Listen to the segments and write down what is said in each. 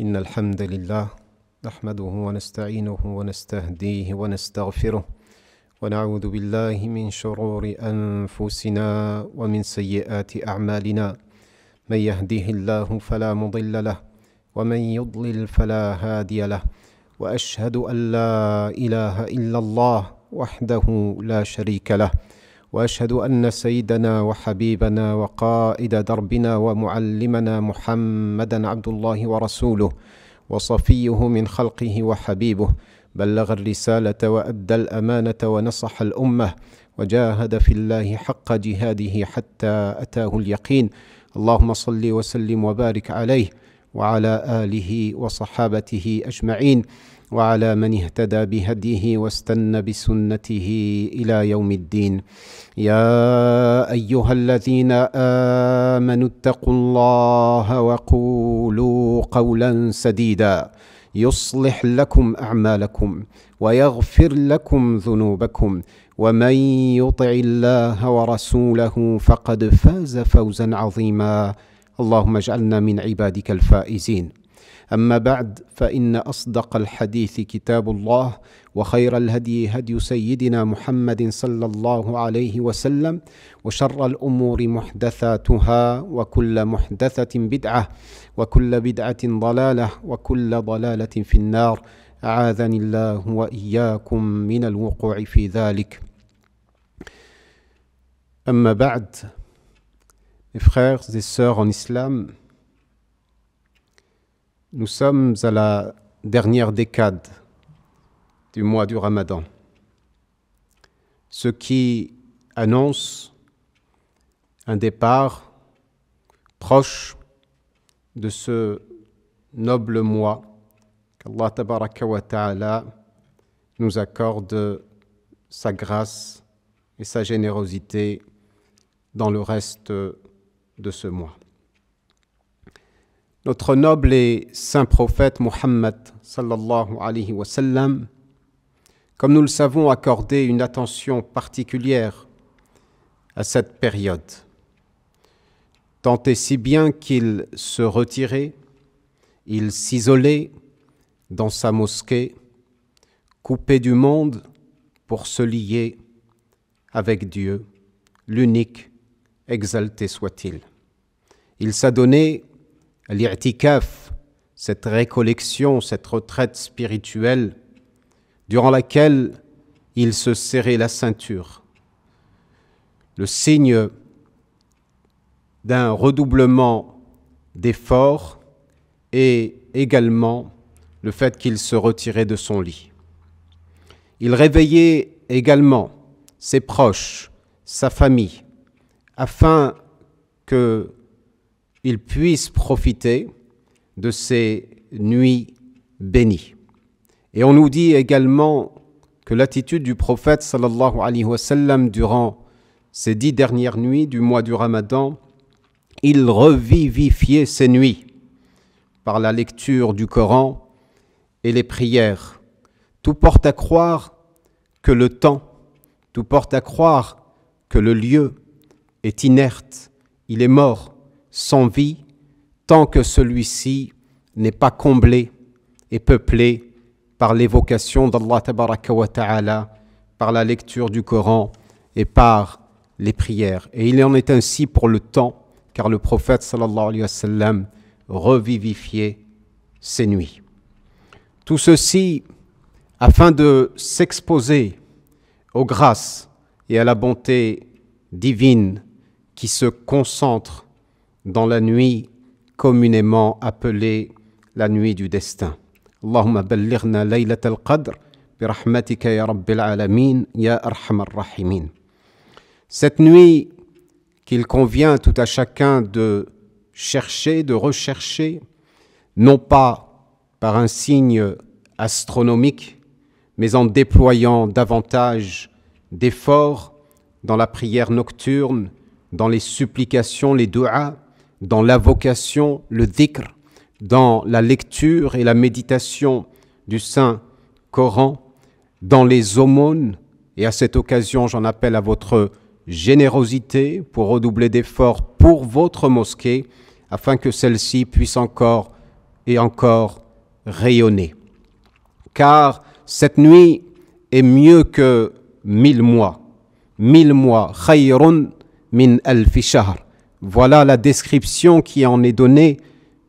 إن الحمد لله نحمده ونستعينه ونستهديه ونستغفره ونعوذ بالله من شرور أنفسنا ومن سيئات أعمالنا من يهده الله فلا مضل له ومن يضلل فلا هادي له وأشهد أن لا إله إلا الله وحده لا شريك له وأشهد أن سيدنا وحبيبنا وقائد دربنا ومعلمنا محمدا عبد الله ورسوله وصفيه من خلقه وحبيبه بلغ الرسالة وأدى الأمانة ونصح الأمة وجاهد في الله حق جهاده حتى أتاه اليقين. اللهم صل وسلم وبارك عليه وعلى آله وصحابته أجمعين وعلى من اهتدى بهديه واستنى بسنته إلى يوم الدين. يا أيها الذين آمنوا اتقوا الله وقولوا قولا سديدا يصلح لكم أعمالكم ويغفر لكم ذنوبكم ومن يطع الله ورسوله فقد فاز فوزا عظيما. اللهم اجعلنا من عبادك الفائزين. أما بعد، فإن أصدق الحديث كتاب الله وخير الهدي هدي سيدنا محمد صلى الله عليه وسلم وشر الأمور محدثاتها وكل محدثة بدعة وكل بدعة ضلالة وكل ضلالة في النار. أعاذني الله وإياكم من الوقوع في ذلك. أما بعد, mes frères et sœurs en islam, nous sommes à la dernière décade du mois du Ramadan, ce qui annonce un départ proche de ce noble mois qu'Allah tabaraka wa ta'ala nous accorde sa grâce et sa générosité dans le reste de ce mois. Notre noble et saint prophète Muhammad sallallahu alayhi wa sallam, comme nous le savons, accordé une attention particulière à cette période, tant et si bien qu'il se retirait, il s'isolait dans sa mosquée, coupé du monde pour se lier avec Dieu, l'unique, exalté soit-il. Il s'adonnait à l'i'tikaf, cette récollection, cette retraite spirituelle durant laquelle il se serrait la ceinture, le signe d'un redoublement d'efforts et également le fait qu'il se retirait de son lit. Il réveillait également ses proches, sa famille, afin qu'ils puissent profiter de ces nuits bénies. Et on nous dit également que l'attitude du prophète sallallahu alayhi wa sallam durant ces 10 dernières nuits du mois du Ramadan, il revivifiait ces nuits par la lecture du Coran et les prières. Tout porte à croire que le temps, tout porte à croire que le lieu est inerte, il est mort, sans vie, tant que celui-ci n'est pas comblé et peuplé par l'évocation d'Allah tabaraka wa ta'ala, par la lecture du Coran et par les prières. Et il en est ainsi pour le temps, car le prophète sallallahu alayhi wa sallam revivifiait ces nuits. Tout ceci afin de s'exposer aux grâces et à la bonté divine qui se concentre dans la nuit communément appelée la nuit du destin. Allahumma ballighna laylat al-qadr bi rahmatika ya rabbil alamin ya arhamar rahimin. Cette nuit qu'il convient tout à chacun de chercher, de rechercher, non pas par un signe astronomique, mais en déployant davantage d'efforts dans la prière nocturne, dans les supplications, les du'as, dans l'invocation, le dhikr, dans la lecture et la méditation du Saint-Coran, dans les aumônes. Et à cette occasion, j'en appelle à votre générosité pour redoubler d'efforts pour votre mosquée, afin que celle-ci puisse encore et encore rayonner. Car cette nuit est mieux que 1000 mois. 1000 mois, khayrun min alfi shahr. Voilà la description qui en est donnée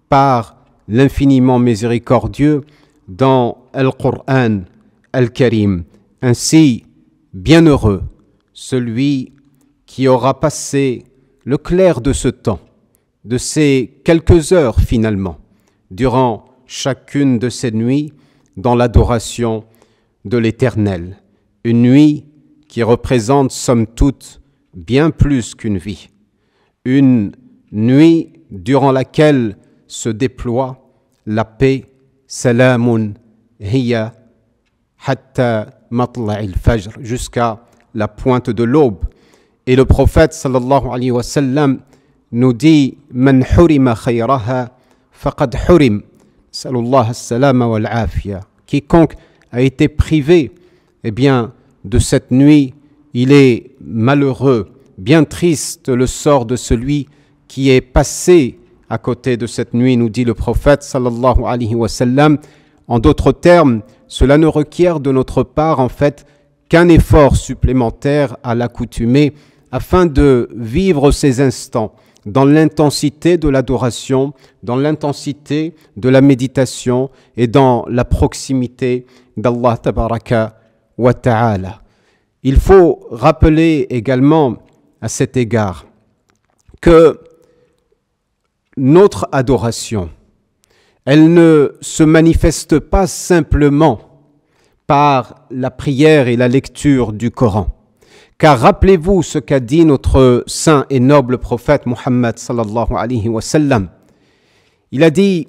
par l'infiniment miséricordieux dans Al-Qur'an Al-Karim. Ainsi, bienheureux, celui qui aura passé le clair de ce temps, de ces quelques heures finalement, durant chacune de ces nuits, dans l'adoration de l'Éternel. Une nuit qui représente, somme toute, bien plus qu'une vie. Une nuit durant laquelle se déploie la paix, salamun hiya hatta matla'il fajr, jusqu'à la pointe de l'aube. Et le prophète sallallahu alayhi wa sallam nous dit man hurima khayraha faqad hurim. Sallallahu as-salama wal afiya. Quiconque a été privé, eh bien, de cette nuit, il est malheureux, bien triste le sort de celui qui est passé à côté de cette nuit, nous dit le prophète sallallahu alayhi wa sallam. En d'autres termes, cela ne requiert de notre part en fait qu'un effort supplémentaire à l'accoutumée afin de vivre ces instants dans l'intensité de l'adoration, dans l'intensité de la méditation et dans la proximité d'Allah tabaraka wa ta'ala. Il faut rappeler également à cet égard que notre adoration, elle ne se manifeste pas simplement par la prière et la lecture du Coran. Car rappelez-vous ce qu'a dit notre saint et noble prophète Muhammad sallallahu alayhi wa sallam. Il a dit,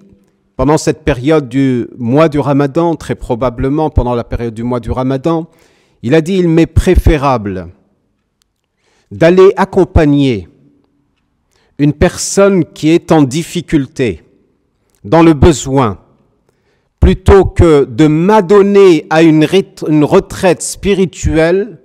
pendant cette période du mois du Ramadan, très probablement pendant la période du mois du Ramadan, il a dit, il m'est préférable d'aller accompagner une personne qui est en difficulté, dans le besoin, plutôt que de m'adonner à une retraite spirituelle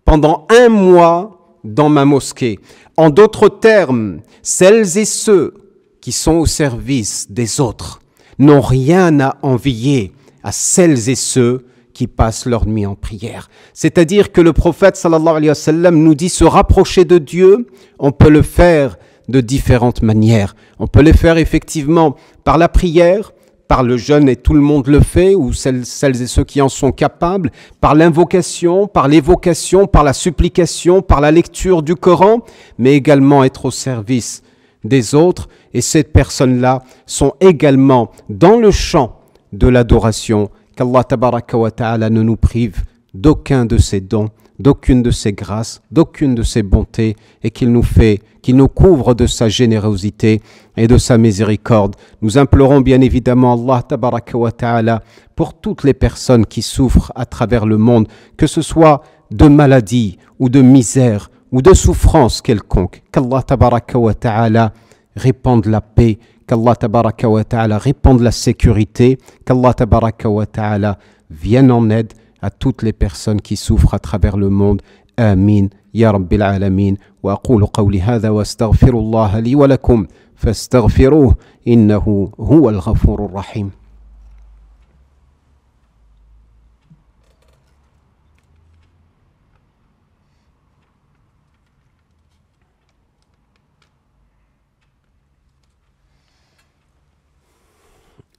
pendant un mois dans ma mosquée. En d'autres termes, celles et ceux qui sont au service des autres n'ont rien à envier à celles et ceux qui passent leur nuit en prière. C'est-à-dire que le prophète sallallahu alayhi wa sallam nous dit se rapprocher de Dieu, on peut le faire de différentes manières. On peut le faire effectivement par la prière, par le jeûne et tout le monde le fait, ou celles et ceux qui en sont capables, par l'invocation, par l'évocation, par la supplication, par la lecture du Coran, mais également être au service des autres. Et ces personnes-là sont également dans le champ de l'adoration. Qu'Allah tabaraka wa ta'ala ne nous prive d'aucun de ses dons, d'aucune de ses grâces, d'aucune de ses bontés, et qu'il nous couvre de sa générosité et de sa miséricorde. Nous implorons bien évidemment Allah tabaraka wa ta'ala pour toutes les personnes qui souffrent à travers le monde, que ce soit de maladie ou de misère ou de souffrance quelconque. Qu'Allah tabaraka wa ta'ala répande la paix, qu'Allah tabaraka wa ta'ala répande la sécurité, qu'Allah tabaraka wa ta'ala vienne en aide à toutes les personnes qui souffrent à travers le monde. Amin. Ya Rabbil Alamin. Wa aqulu qawli hadha wa astaghfirullah li wa lakum fastaghfiruh innahu huwal ghafurur rahim.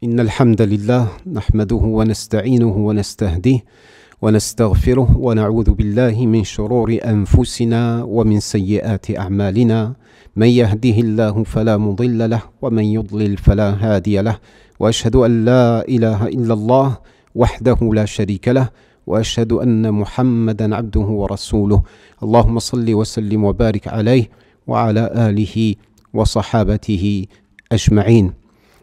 إن الحمد لله نحمده ونستعينه ونستهديه ونستغفره ونعوذ بالله من شرور أنفسنا ومن سيئات أعمالنا من يهده الله فلا مضل له ومن يضلل فلا هادي له وأشهد أن لا إله إلا الله وحده لا شريك له وأشهد أن محمدا عبده ورسوله اللهم صل وسلم وبارك عليه وعلى آله وصحابته أجمعين.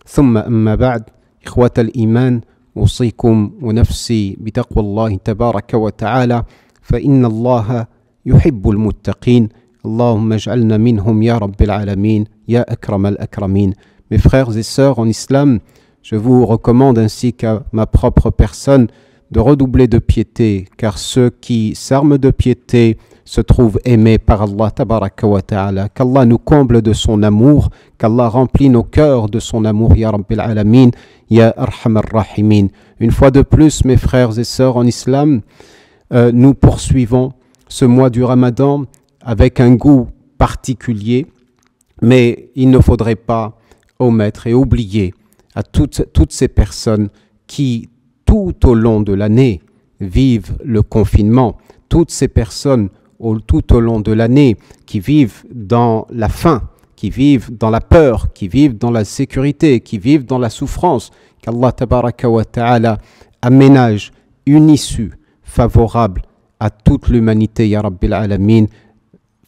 ثم أما بعد إخوة الإيمان أوصيكم ونفسي بتقوى الله تبارك وتعالى فإن الله يحب المتقين اللهم اجعلنا منهم يا رب العالمين يا أكرم الأكرمين. Mes frères et sœurs en islam, je vous recommande ainsi qu'à ma propre personne de redoubler de piété, car ceux qui s'arment de piété se trouve aimé par Allah tabaraka wa ta'ala. Qu'Allah nous comble de son amour, qu'Allah remplit nos cœurs de son amour, ya Rabbil Alamin, ya Arhamar Rahimin. Une fois de plus, mes frères et sœurs en islam, nous poursuivons ce mois du Ramadan avec un goût particulier, mais il ne faudrait pas omettre et oublier à toutes ces personnes qui, tout au long de l'année, vivent le confinement, toutes ces personnes tout au long de l'année qui vivent dans la faim, qui vivent dans la peur, qui vivent dans la sécurité, qui vivent dans la souffrance, qu'Allah tabaraka wa ta'ala aménage une issue favorable à toute l'humanité, ya Rabbil Alamin,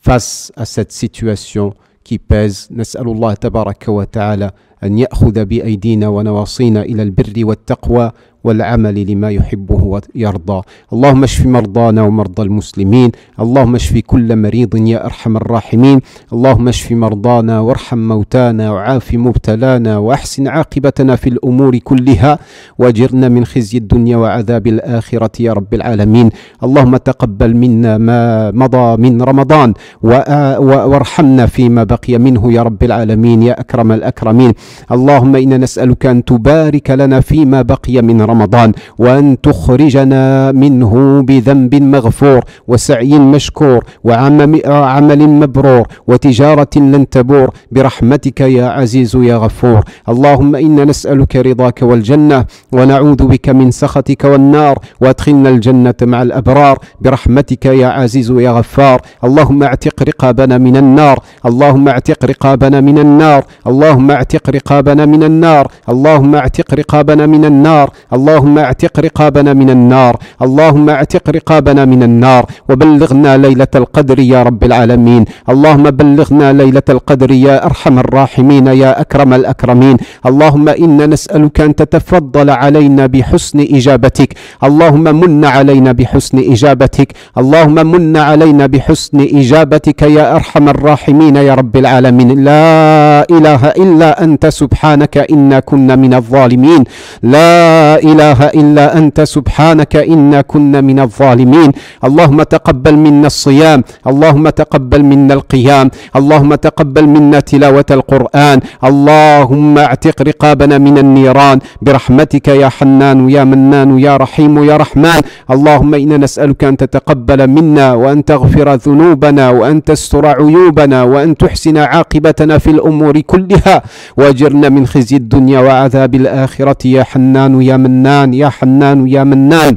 face à cette situation qui pèse. Nas'alullah tabaraka wa ta'ala أن يأخذ بأيدينا ونواصينا إلى البر والتقوى والعمل لما يحبه ويرضى. اللهم اشف مرضانا ومرضى المسلمين، اللهم اشف كل مريض يا أرحم الراحمين، اللهم اشف مرضانا وارحم موتانا وعاف مبتلانا وأحسن عاقبتنا في الأمور كلها واجرنا من خزي الدنيا وعذاب الآخرة يا رب العالمين. اللهم تقبل منا ما مضى من رمضان وارحمنا فيما بقي منه يا رب العالمين يا أكرم الأكرمين. اللهم إنا نسألك أن تبارك لنا فيما بقي من رمضان وأن تخرجنا منه بذنب مغفور وسعي مشكور وعمل مبرور وتجارة لن تبور برحمتك يا عزيز يا غفور. اللهم إنا نسألك رضاك والجنة ونعوذ بك من سخطك والنار وادخلنا الجنة مع الأبرار برحمتك يا عزيز يا غفار. اللهم اعتق رقابنا من النار، اللهم اعتق رقابنا من النار، اللهم اعتق رقابنا من النار، اللهم اعتق رقابنا من النار، اللهم اعتق رقابنا من النار، اللهم اعتق رقابنا من النار. وبلغنا ليلة القدر يا رب العالمين، اللهم بلغنا ليلة القدر يا أرحم الراحمين يا أكرم الأكرمين. اللهم إنا نسألك أن تتفضل علينا بحسن إجابتك، اللهم من علينا بحسن إجابتك، اللهم من علينا بحسن إجابتك يا أرحم الراحمين يا رب العالمين. لا إله إلا أنت سبحانك إنا كنا من الظالمين، لا إله إلا أنت سبحانك إنا كنا من الظالمين. اللهم تقبل منا الصيام، اللهم تقبل منا القيام، اللهم تقبل منا تلاوة القرآن، اللهم اعتق رقابنا من النيران برحمتك يا حنان يا منان يا رحيم يا رحمن. اللهم إنا نسألك أن تتقبل منا وأن تغفر ذنوبنا وأن تستر عيوبنا وأن تحسن عاقبتنا في الأمور كلها واجرنا من خزي الدنيا وعذاب الآخرة يا حنان يا منان يا حنان يا منان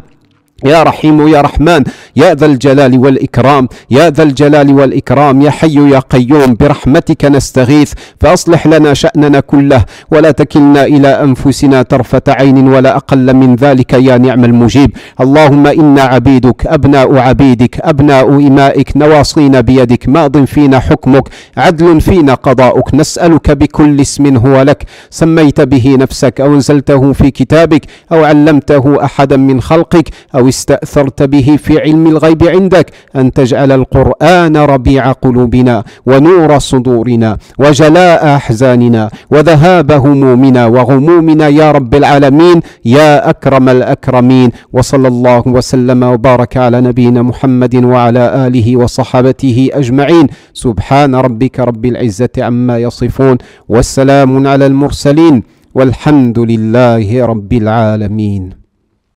يا رحيم يا رحمن يا ذا الجلال والإكرام، يا ذا الجلال والإكرام، يا حي يا قيوم برحمتك نستغيث فأصلح لنا شأننا كله ولا تكلنا إلى أنفسنا طرفة عين ولا أقل من ذلك يا نعم المجيب. اللهم إنا عبيدك أبناء عبيدك أبناء إمائك نواصينا بيدك ماض فينا حكمك عدل فينا قضاؤك. نسألك بكل اسم هو لك سميت به نفسك أو أنزلته في كتابك أو علمته أحدا من خلقك أو استأثرت به في علم الغيب عندك أن تجعل القرآن ربيع قلوبنا ونور صدورنا وجلاء أحزاننا وذهاب همومنا وغمومنا يا رب العالمين يا أكرم الأكرمين. وصلى الله وسلم وبارك على نبينا محمد وعلى آله وصحابته أجمعين. سبحان ربك رب العزة عما يصفون والسلام على المرسلين والحمد لله رب العالمين.